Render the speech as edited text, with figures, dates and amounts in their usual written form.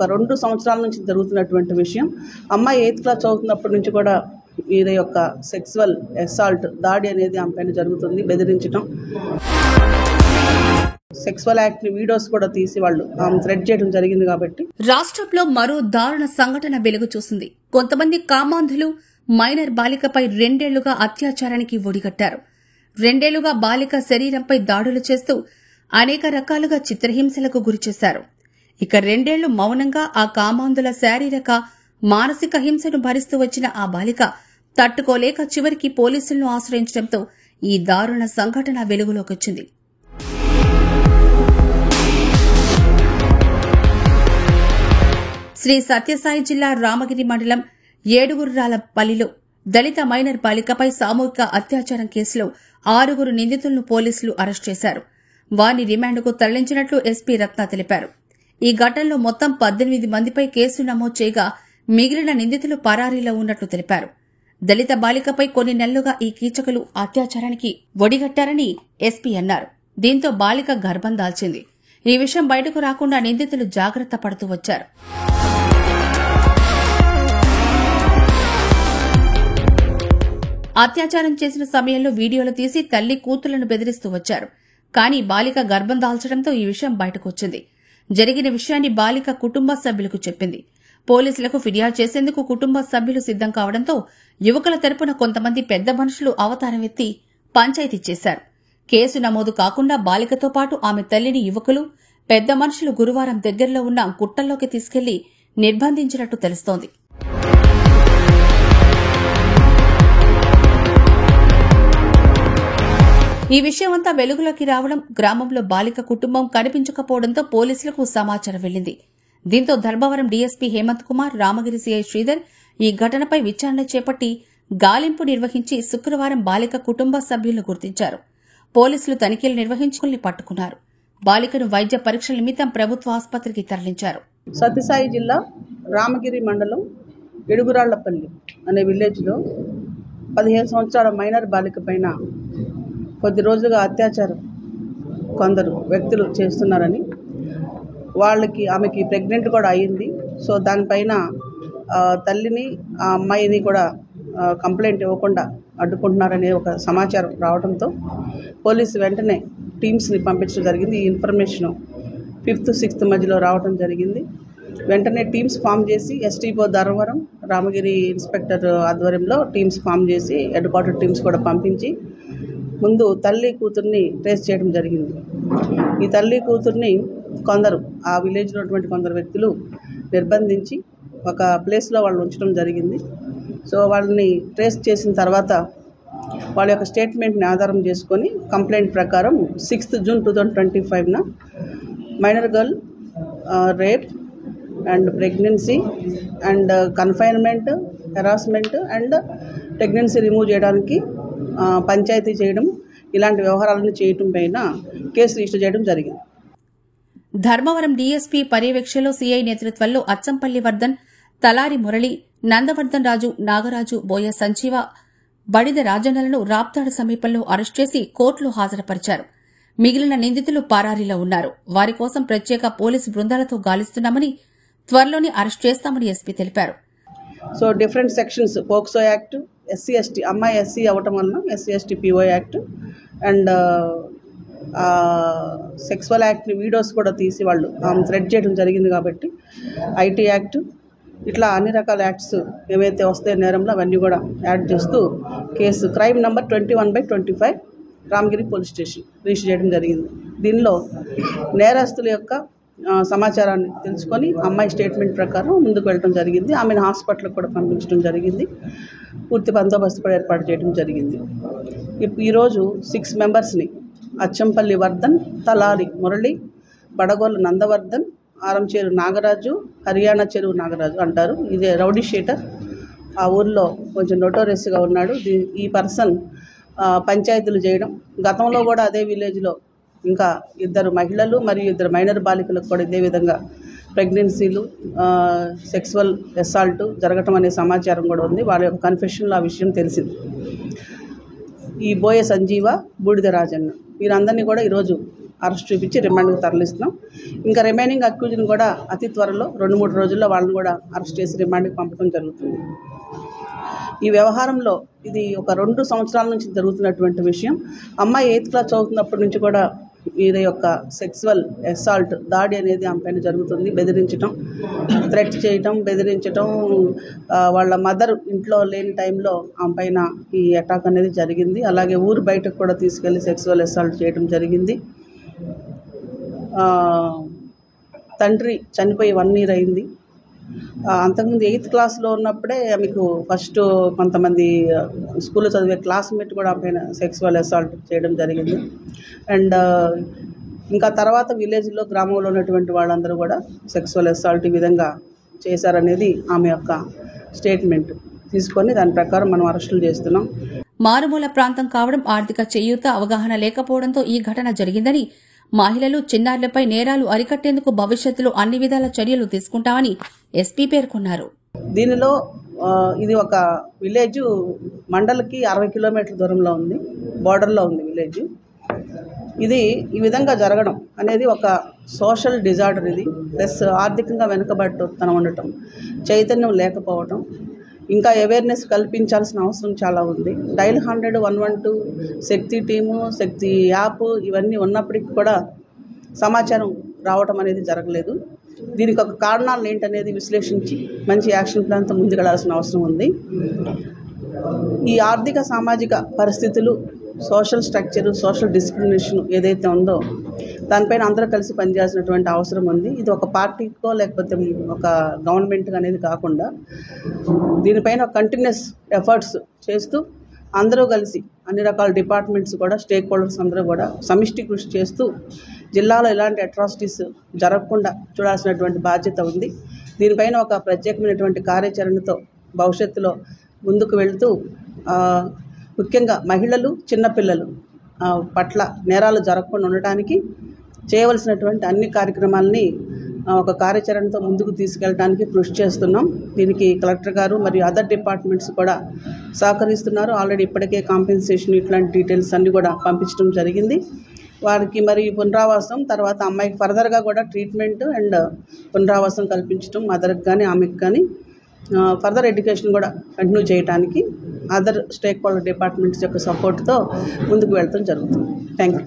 ఒక 2 సంవత్సరాల నుంచి జరుగుతున్నటువంటి విషయం. అమ్మాయి 8th క్లాస్ చదువుతున్నప్పటి నుంచి కూడా వీరి యొక్క సెక్సువల్ అసాల్ట్ దాడి అనేది ఆమె పైన జరుగుతుంది, బెదిరించడం. సెక్సువల్ యాక్ట్ వీడియోస్ కూడా తీసి వాళ్ళు థ్రెడ్ చేయడం జరిగింది. కాబట్టి రాష్ట్రంలో మరో దారుణ సంఘటన వెలుగు చూసింది. కొంతమంది కామాంధులు మైనర్ బాలికపై 2 ఏళ్లుగా అత్యాచారానికి ఒడిగట్టారు. 2 ఏళ్లుగా బాలిక శరీరంపై దాడులు చేస్తూ అనేక రకాలుగా చిత్రహింసలకు గురిచేశారు. ఇక 2 ఏళ్లు మౌనంగా ఆ కామాంధుల శారీరక మానసిక హింసను భరిస్తూ వచ్చిన ఆ బాలిక తట్టుకోలేక చివరికి పోలీసులను ఆశ్రయించడంతో ఈ దారుణ సంఘటన వెలుగులోకొచ్చింది. శ్రీ సత్యసాయి జిల్లా రామగిరి మండలం ఏడుగుర్రాలపల్లిలో దళిత మైనర్ బాలికపై సామూహిక అత్యాచారం కేసులో 6 నిందితులను పోలీసులు అరెస్టు చేశారు. వారిని రిమాండ్కు తరలించినట్లు ఎస్పీ రత్న తెలిపారు. ఈ ఘటనలో మొత్తం 18 మందిపై కేసు నమోదు చేయగా మిగిలిన నిందితులు పరారీలో ఉన్నట్లు తెలిపారు. దళిత బాలికపై కొన్ని నెలలుగా ఈ కీచకులు అత్యాచారానికి ఒడిగట్టారని ఎస్పీ అన్నారు. దీంతో బాలిక గర్భం దాల్చింది. ఈ విషయం బయటకు రాకుండా నిందితులు జాగ్రత్త పడుతూ వచ్చారు. అత్యాచారం చేసిన సమయంలో వీడియోలు తీసి తల్లి కూతుళ్లను బెదిరిస్తూ వచ్చారు. కానీ బాలిక గర్భం దాల్చడంతో ఈ విషయం బయటకు వచ్చింది. జరిగిన విషయాన్ని బాలిక కుటుంబ సభ్యులకు చెప్పింది. పోలీసులకు ఫిర్యాదు చేసేందుకు కుటుంబ సభ్యులు సిద్దం కావడంతో యువకుల తరపున కొంతమంది పెద్ద మనుషులు అవతారం ఎత్తి పంచాయతీ చేశారు. కేసు నమోదు కాకుండా బాలికతో పాటు ఆమె తల్లిని యువకులు, పెద్ద మనుషులు గురువారం దగ్గరలో ఉన్న గుట్టల్లోకి తీసుకెళ్లి నిర్బంధించినట్టు తెలుస్తోంది. ఈ విషయమంతా వెలుగులోకి రావడం, గ్రామంలో బాలిక కుటుంబం కనిపించకపోవడంతో పోలీసులకు సమాచారం వెళ్లింది. దీంతో ధర్మవరం డీఎస్పీ హేమంత్ కుమార్, రామగిరి సీఐ శ్రీధర్ ఈ ఘటనపై విచారణ చేపట్టి గాలింపు నిర్వహించి శుక్రవారం బాలిక కుటుంబ సభ్యులను గుర్తించారు. పోలీసులు తనిఖీలు నిర్వహించుకుని పట్టుకున్నారు. బాలికను వైద్య పరీక్షల నిమిత్తం ప్రభుత్వ ఆసుపత్రికి తరలించారు. సత్యసాయి జిల్లా రామగిరి మండలం ఎడుగురాళ్లపల్లి అనే విలేజ్లో 15 సంవత్సరాల మైనర్ బాలిక పైన కొద్ది రోజులుగా అత్యాచారం కొందరు వ్యక్తులు చేస్తున్నారని, ఆమెకి ప్రెగ్నెంట్ కూడా అయ్యింది. సో దానిపైన తల్లిని, ఆ అమ్మాయిని కూడా కంప్లైంట్ ఇవ్వకుండా అడ్డుకుంటున్నారనే ఒక సమాచారం రావడంతో పోలీసు వెంటనే టీమ్స్ని పంపించడం జరిగింది. ఈ ఇన్ఫర్మేషన్ 5th, 6th మధ్యలో రావడం జరిగింది. వెంటనే టీమ్స్ ఫామ్ చేసి ఎస్టీఓ ధర్మవరం, రామగిరి ఇన్స్పెక్టర్ ఆధ్వర్యంలో టీమ్స్ ఫామ్ చేసి హెడ్ క్వార్టర్ టీమ్స్ కూడా పంపించి ముందు తల్లి కూతుర్ని ట్రేస్ చేయడం జరిగింది. ఈ తల్లి కూతుర్ని కొందరు ఆ విలేజ్లో ఉన్నటువంటి కొందరు వ్యక్తులు నిర్బంధించి ఒక ప్లేస్లో వాళ్ళు ఉంచడం జరిగింది. సో వాళ్ళని ట్రేస్ చేసిన తర్వాత వాళ్ళ యొక్క స్టేట్మెంట్ని ఆధారం చేసుకొని కంప్లైంట్ ప్రకారం 6th June 2025 minor girl rape and pregnancy and confinement, harassment and pregnancy remove చేయడానికి పంచాయతీ చేయడం, ఇలాంటి వ్యవహారాలను చేయడం పైన కేసు రిజిస్టర్ చేయడం జరిగింది. ధర్మవరం డీఎస్పీ పర్యవేక్షణలో సీఐ నేతృత్వంలో అచ్చంపల్లి వర్ధన్, తలారి మురళి, నందవర్ధన్ రాజు, నాగరాజు, బోయ సంజీవ, బడిద రాజన్నలను రాప్తాడు సమీపంలో అరెస్టు చేసి కోర్టులో హాజరుపరిచారు. మిగిలిన నిందితులు పరారీలో ఉన్నారు. వారి కోసం ప్రత్యేక పోలీసు బృందాలతో గాలిస్తున్నామని, త్వరలోనే అరెస్టు చేస్తామని ఎస్పీ తెలిపారు. So different sections, POCSO act, SC ST, అమ్మాయి ఎస్సీ అవ్వటం వలన SC ST PO act and sexual act videos కూడా తీసి వాళ్ళు థ్రెడ్ చేయడం జరిగింది. కాబట్టి ఐటీ యాక్ట్, ఇట్లా అన్ని రకాల యాక్ట్స్ ఏవైతే వస్తాయో నేరంలో అవన్నీ కూడా యాడ్ చేస్తూ case crime number 21/25 Ramagiri police station register చేయడం జరిగింది. దీనిలో నేరస్తుల యొక్క సమాచారాన్ని తెలుసుకొని అమ్మాయి స్టేట్మెంట్ ప్రకారం ముందుకు వెళ్ళడం జరిగింది. ఆమెను హాస్పిటల్కి కూడా పంపించడం జరిగింది. పూర్తి బందోబస్తు కూడా ఏర్పాటు చేయడం జరిగింది. ఈరోజు 6 మెంబర్స్ని అచ్చంపల్లి వర్ధన్, తలారి మురళి, బడగోళ్ళ నందవర్ధన్, ఆరంచేరు నాగరాజు, హర్యానా చెరువు నాగరాజు అంటారు. ఇదే రౌడీ షీటర్, ఆ ఊర్లో కొంచెం నోటోరియస్గా ఉన్నాడు. ఈ పర్సన్ పంచాయతీలు చేయడం, గతంలో కూడా అదే విలేజ్లో ఇంకా 2 మహిళలు మరియు 2 మైనర్ బాలికలకు కూడా ఇదే విధంగా ప్రెగ్నెన్సీలు, సెక్సువల్ అసాల్ట్ జరగటం అనే సమాచారం కూడా ఉంది. వాళ్ళ యొక్క కన్ఫెషన్లో ఆ విషయం తెలిసింది. ఈ బోయ సంజీవ, బూడిద రాజన్న వీరందరినీ కూడా ఈరోజు అరెస్ట్ చూపించి రిమాండ్కి తరలిస్తున్నాం. ఇంకా రిమైనింగ్ అక్యూజ్ని కూడా అతి త్వరలో 2-3 రోజుల్లో వాళ్ళని కూడా అరెస్ట్ చేసి రిమాండ్కి పంపడం జరుగుతుంది. ఈ వ్యవహారంలో ఇది ఒక 2 సంవత్సరాల నుంచి జరుగుతున్నటువంటి విషయం. అమ్మాయి 8th క్లాస్ చదువుతున్నప్పటి నుంచి కూడా వీరి యొక్క సెక్సువల్ అసాల్ట్ దాడి అనేది ఆమె పైన జరుగుతుంది. బెదిరించడం, థ్రెట్ చేయటం, బెదిరించటం, వాళ్ళ మదర్ ఇంట్లో లేని టైంలో ఆమె పైన ఈ అటాక్ అనేది జరిగింది. అలాగే ఊరు బయటకు కూడా తీసుకెళ్లి సెక్సువల్ అసాల్ట్ చేయడం జరిగింది. తండ్రి చనిపోయి 1 year అయింది. అంతకుముందు 8th క్లాస్లో ఉన్నప్పుడే ఆమెకు ఫస్ట్ కొంతమంది స్కూల్లో చదివే క్లాస్మేట్ కూడా పైన సెక్సువల్ అసాల్ట్ చేయడం జరిగింది. అండ్ ఇంకా తర్వాత విలేజ్లో, గ్రామంలో ఉన్నటువంటి వాళ్ళందరూ కూడా సెక్సువల్ అసాల్ట్ ఈ విధంగా చేశారనేది ఆమె యొక్క స్టేట్మెంట్ తీసుకొని దాని ప్రకారం మనం అరెస్టులు చేస్తున్నాం. మారుమూల ప్రాంతం కావడం, ఆర్థిక చేయూత, అవగాహన లేకపోవడంతో ఈ ఘటన జరిగిందని, మహిళలు, చిన్నారులపై నేరాలు అరికట్టేందుకు భవిష్యత్తులో అన్ని విధాల చర్యలు తీసుకుంటామని ఎస్పీ పేర్కొన్నారు. దీనిలో ఇది ఒక విలేజ్ మండల్కి 60 కిలోమీటర్ల దూరంలో ఉంది, బార్డర్లో ఉంది విలేజ్. ఇది ఈ విధంగా జరగడం అనేది ఒక సోషల్ డిజార్డర్. ఇది ప్లస్ ఆర్థికంగా వెనుకబడితనం ఉండటం, చైతన్యం లేకపోవటం, ఇంకా అవేర్నెస్ కల్పించాల్సిన అవసరం చాలా ఉంది. డైల్ 100, 112, శక్తి టీము, శక్తి యాప్ ఇవన్నీ ఉన్నప్పటికీ కూడా సమాచారం రావటం అనేది జరగలేదు. దీనికి ఒక కారణాలు ఏంటనేది విశ్లేషించి మంచి యాక్షన్ ప్లాన్తో ముందుకెళ్లాల్సిన అవసరం ఉంది. ఈ ఆర్థిక సామాజిక పరిస్థితులు, సోషల్ స్ట్రక్చరు, సోషల్ డిస్క్రిమినేషన్ ఏదైతే ఉందో దానిపైన అందరూ కలిసి పనిచేయాల్సినటువంటి అవసరం ఉంది. ఇది ఒక పార్టీకో లేకపోతే ఒక గవర్నమెంట్ అనేది కాకుండా దీనిపైన కంటిన్యూస్ ఎఫర్ట్స్ చేస్తూ అందరూ కలిసి అన్ని రకాల డిపార్ట్మెంట్స్ కూడా, స్టేక్ హోల్డర్స్ అందరూ కూడా సమిష్టి కృషి చేస్తూ జిల్లాలో ఎలాంటి అట్రాసిటీస్ జరగకుండా చూడాల్సినటువంటి బాధ్యత ఉంది. దీనిపైన ఒక ప్రత్యేకమైనటువంటి కార్యాచరణతో భవిష్యత్తులో ముందుకు వెళ్తూ ముఖ్యంగా మహిళలు, చిన్నపిల్లలు పట్ల నేరాలు జరగకుండా ఉండటానికి చేయవలసినటువంటి అన్ని కార్యక్రమాలని ఒక కార్యాచరణతో ముందుకు తీసుకెళ్ళడానికి కృషి చేస్తున్నాం. దీనికి కలెక్టర్ గారు మరియు అదర్ డిపార్ట్మెంట్స్ కూడా సహకరిస్తున్నారు. ఆల్రెడీ ఇప్పటికే కాంపెన్సేషన్ ఇట్లాంటి డీటెయిల్స్ అన్నీ కూడా పంపించడం జరిగింది. వారికి మరి పునరావాసం, తర్వాత అమ్మాయికి ఫర్దర్గా కూడా ట్రీట్మెంట్ అండ్ పునరావాసం కల్పించడం, మదర్కి కానీ ఆమెకి కానీ ఫర్దర్ ఎడ్యుకేషన్ కూడా కంటిన్యూ చేయడానికి అదర్ స్టేక్ హోల్డర్ డిపార్ట్మెంట్స్ యొక్క సపోర్ట్తో ముందుకు వెళ్తాం జరుగుతుంది. Thank you.